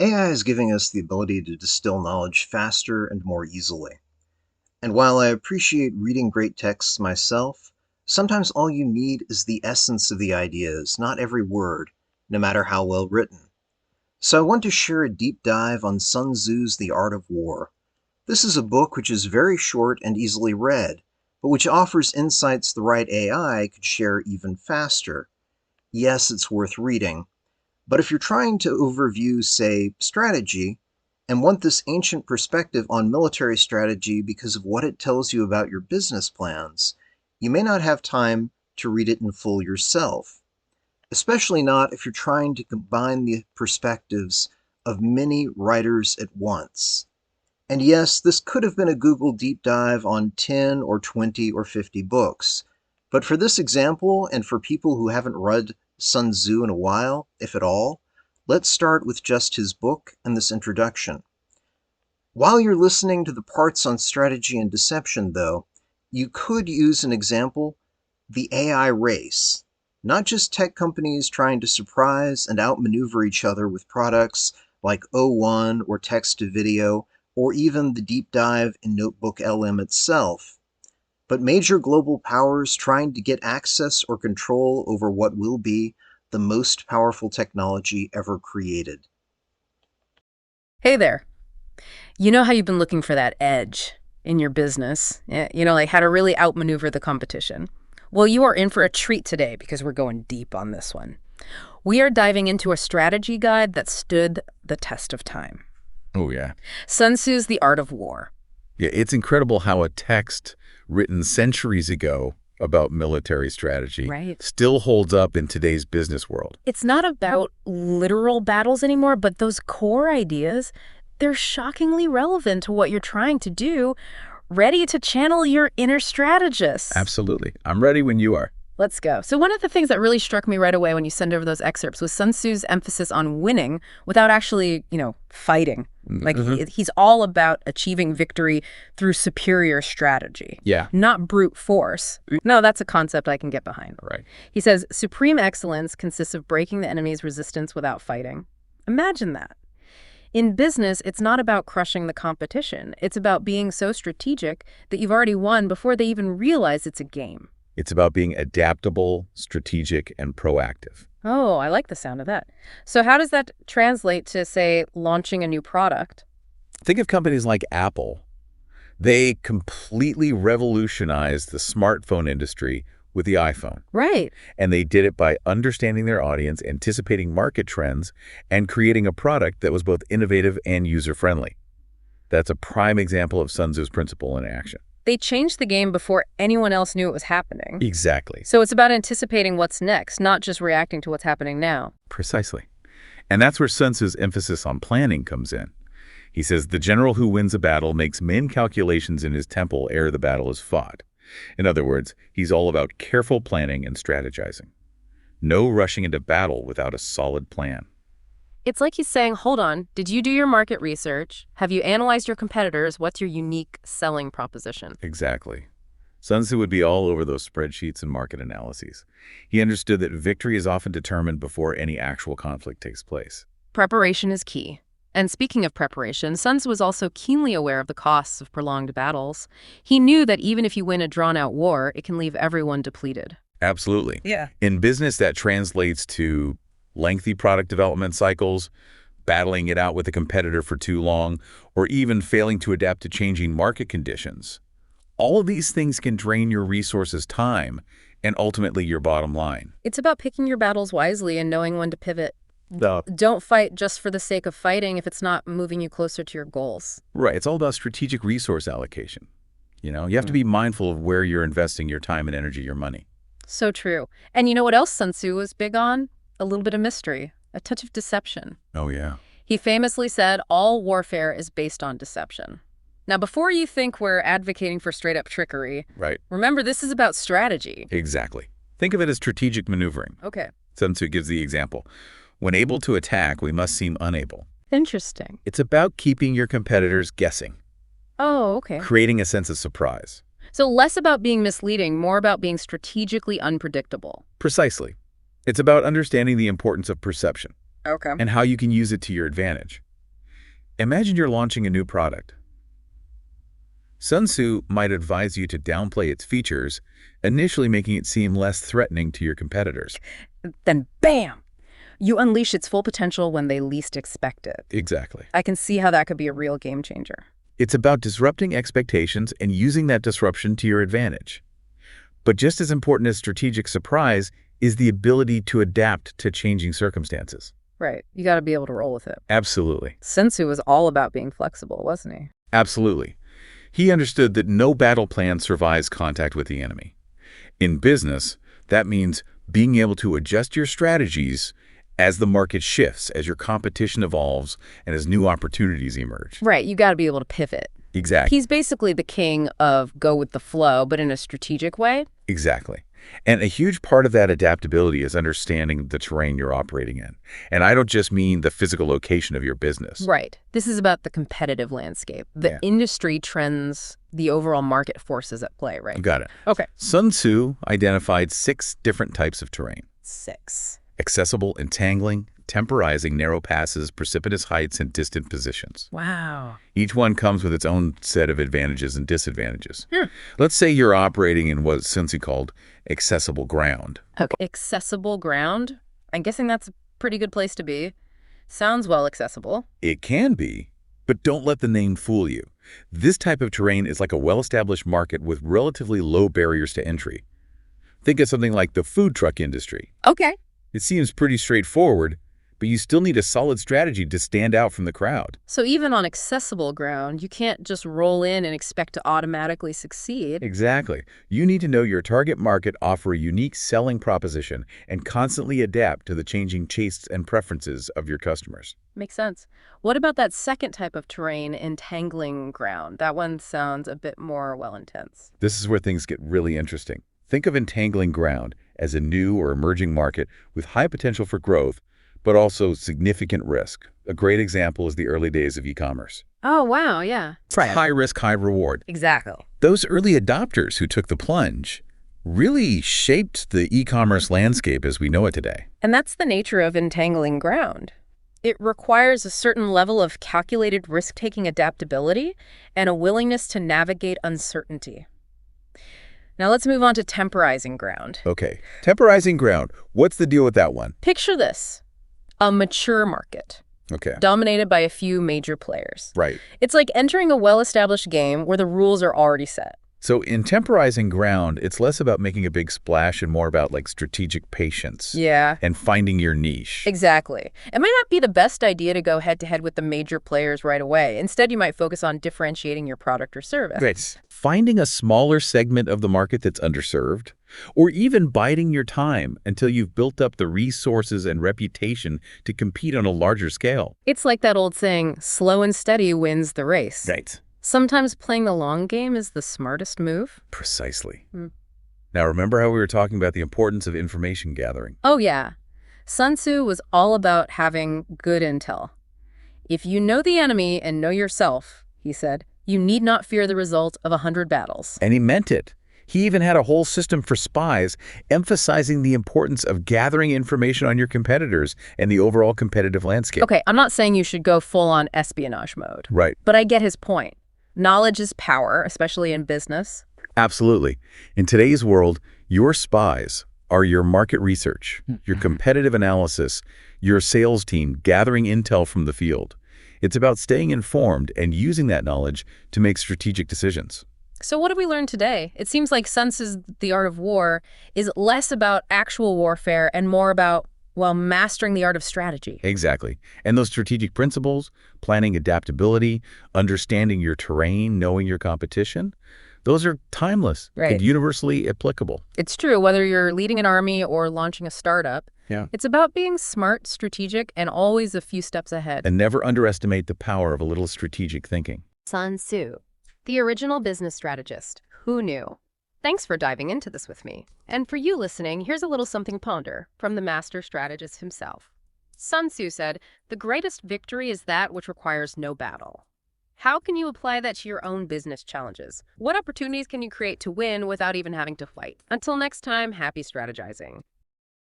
AI is giving us the ability to distill knowledge faster and more easily. And while I appreciate reading great texts myself, sometimes all you need is the essence of the ideas, not every word, no matter how well written. So I want to share a deep dive on Sun Tzu's The Art of War. This is a book which is very short and easily read, but which offers insights the right AI could share even faster. Yes, it's worth reading, but if you're trying to overview, say, strategy, and want this ancient perspective on military strategy because of what it tells you about your business plans, you may not have time to read it in full yourself, especially not if you're trying to combine the perspectives of many writers at once. And yes, this could have been a Google deep dive on 10 or 20 or 50 books, but for this example, and for people who haven't read Sun Tzu in a while, if at all, let's start with just his book and this introduction. While you're listening to the parts on strategy and deception, though, you could use an example, the AI race. Not just tech companies trying to surprise and outmaneuver each other with products like O1 or text to video, or even the deep dive in Notebook LM itself, but major global powers trying to get access or control over what will be the most powerful technology ever created. Hey there. You know how you've been looking for that edge in your business? Like how to really outmaneuver the competition. Well, you are in for a treat today because we're going deep on this one. We are diving into a strategy guide that stood the test of time. Oh, yeah. Sun Tzu's The Art of War. Yeah, it's incredible how a text written centuries ago about military strategy Right. still holds up in today's business world. It's not about literal battles anymore, but those core ideas, they're shockingly relevant to what you're trying to do, ready to channel your inner strategist. Absolutely. I'm ready when you are. Let's go. So one of the things that really struck me right away when you sent over those excerpts was Sun Tzu's emphasis on winning without actually, fighting. Like he's all about achieving victory through superior strategy. Yeah. Not brute force. No, that's a concept I can get behind. Right. He says, supreme excellence consists of breaking the enemy's resistance without fighting. Imagine that. In business, it's not about crushing the competition. It's about being so strategic that you've already won before they even realize it's a game. It's about being adaptable, strategic, and proactive. Oh, I like the sound of that. So how does that translate to, say, launching a new product? Think of companies like Apple. They completely revolutionized the smartphone industry with the iPhone. Right. And they did it by understanding their audience, anticipating market trends, and creating a product that was both innovative and user-friendly. That's a prime example of Sun Tzu's principle in action. They changed the game before anyone else knew it was happening. Exactly. So it's about anticipating what's next, not just reacting to what's happening now. Precisely. And that's where Sun Tzu's emphasis on planning comes in. He says the general who wins a battle makes main calculations in his temple ere the battle is fought. In other words, he's all about careful planning and strategizing. No rushing into battle without a solid plan. It's like he's saying, hold on, did you do your market research? Have you analyzed your competitors? What's your unique selling proposition? Exactly. Sun Tzu would be all over those spreadsheets and market analyses. He understood that victory is often determined before any actual conflict takes place. Preparation is key. And speaking of preparation, Sun Tzu was also keenly aware of the costs of prolonged battles. He knew that even if you win a drawn-out war, it can leave everyone depleted. Absolutely. Yeah. In business, that translates to lengthy product development cycles, battling it out with a competitor for too long, or even failing to adapt to changing market conditions. All of these things can drain your resources, time, and ultimately your bottom line. It's about picking your battles wisely and knowing when to pivot. The Don't fight just for the sake of fighting if it's not moving you closer to your goals. Right. It's all about strategic resource allocation. You have to be mindful of where you're investing your time and energy, your money. So true. And you know what else Sun Tzu was big on? A little bit of mystery, a touch of deception. Oh, yeah. He famously said, all warfare is based on deception. Now, before you think we're advocating for straight-up trickery, Right. remember this is about strategy. Exactly. Think of it as strategic maneuvering. Okay. Sun Tzu gives the example. When able to attack, we must seem unable. Interesting. It's about keeping your competitors guessing, Oh, okay. creating a sense of surprise. So less about being misleading, more about being strategically unpredictable. Precisely. It's about understanding the importance of perception Okay. and how you can use it to your advantage. Imagine you're launching a new product. Sun Tzu might advise you to downplay its features, initially making it seem less threatening to your competitors. Then bam! You unleash its full potential when they least expect it. Exactly. I can see how that could be a real game changer. It's about disrupting expectations and using that disruption to your advantage. But just as important as strategic surprise is the ability to adapt to changing circumstances. Right. You got to be able to roll with it. Absolutely. Sun Tzu was all about being flexible, wasn't he? Absolutely. He understood that no battle plan survives contact with the enemy. In business, that means being able to adjust your strategies as the market shifts, as your competition evolves, and as new opportunities emerge. Right. You got to be able to pivot. Exactly. He's basically the king of go with the flow, but in a strategic way. Exactly. And a huge part of that adaptability is understanding the terrain you're operating in. And I don't just mean the physical location of your business. Right. This is about the competitive landscape, the industry trends, the overall market forces at play, right? Got it. Okay. Sun Tzu identified 6 different types of terrain. 6. Accessible, entangling, temporizing narrow passes, precipitous heights, and distant positions. Wow. Each one comes with its own set of advantages and disadvantages. Let's say you're operating in what Sun Tzu called accessible ground. Okay. Accessible ground? I'm guessing that's a pretty good place to be. Sounds well accessible. It can be, but don't let the name fool you. This type of terrain is like a well-established market with relatively low barriers to entry. Think of something like the food truck industry. Okay. It seems pretty straightforward, but you still need a solid strategy to stand out from the crowd. So even on accessible ground, you can't just roll in and expect to automatically succeed. Exactly. You need to know your target market, offer a unique selling proposition, and constantly adapt to the changing tastes and preferences of your customers. Makes sense. What about that second type of terrain, entangling ground? That one sounds a bit more, well, intense. This is where things get really interesting. Think of entangling ground as a new or emerging market with high potential for growth, but also significant risk. A great example is the early days of e-commerce. Oh, wow, yeah. High risk, high reward. Exactly. Those early adopters who took the plunge really shaped the e-commerce landscape as we know it today. And that's the nature of entangling ground. It requires a certain level of calculated risk-taking adaptability and a willingness to navigate uncertainty. Now let's move on to temporizing ground. Okay, temporizing ground. What's the deal with that one? Picture this. A mature market, Okay. dominated by a few major players. Right. It's like entering a well-established game where the rules are already set. So in temporizing ground, it's less about making a big splash and more about like strategic patience. Yeah. And finding your niche. Exactly. It might not be the best idea to go head-to-head with the major players right away. Instead, you might focus on differentiating your product or service. Right. Finding a smaller segment of the market that's underserved, or even biding your time until you've built up the resources and reputation to compete on a larger scale. It's like that old saying, slow and steady wins the race. Right. Sometimes playing the long game is the smartest move. Precisely. Now, remember how we were talking about the importance of information gathering? Oh, yeah. Sun Tzu was all about having good intel. If you know the enemy and know yourself, he said, you need not fear the result of 100 battles. And he meant it. He even had a whole system for spies, emphasizing the importance of gathering information on your competitors and the overall competitive landscape. Okay, I'm not saying you should go full-on espionage mode. Right. But I get his point. Knowledge is power, especially in business. Absolutely. In today's world, your spies are your market research, your competitive analysis, your sales team gathering intel from the field. It's about staying informed and using that knowledge to make strategic decisions. So what did we learn today? It seems like Sun Tzu's The Art of War is less about actual warfare and more about, well, mastering the art of strategy. Exactly. And those strategic principles, planning adaptability, understanding your terrain, knowing your competition, those are timeless and universally applicable. It's true, whether you're leading an army or launching a startup. Yeah. It's about being smart, strategic, and always a few steps ahead. And never underestimate the power of a little strategic thinking. Sun Tzu, the original business strategist. Who knew? Thanks for diving into this with me. And for you listening, here's a little something to ponder from the master strategist himself. Sun Tzu said, "The greatest victory is that which requires no battle." How can you apply that to your own business challenges? What opportunities can you create to win without even having to fight? Until next time, happy strategizing.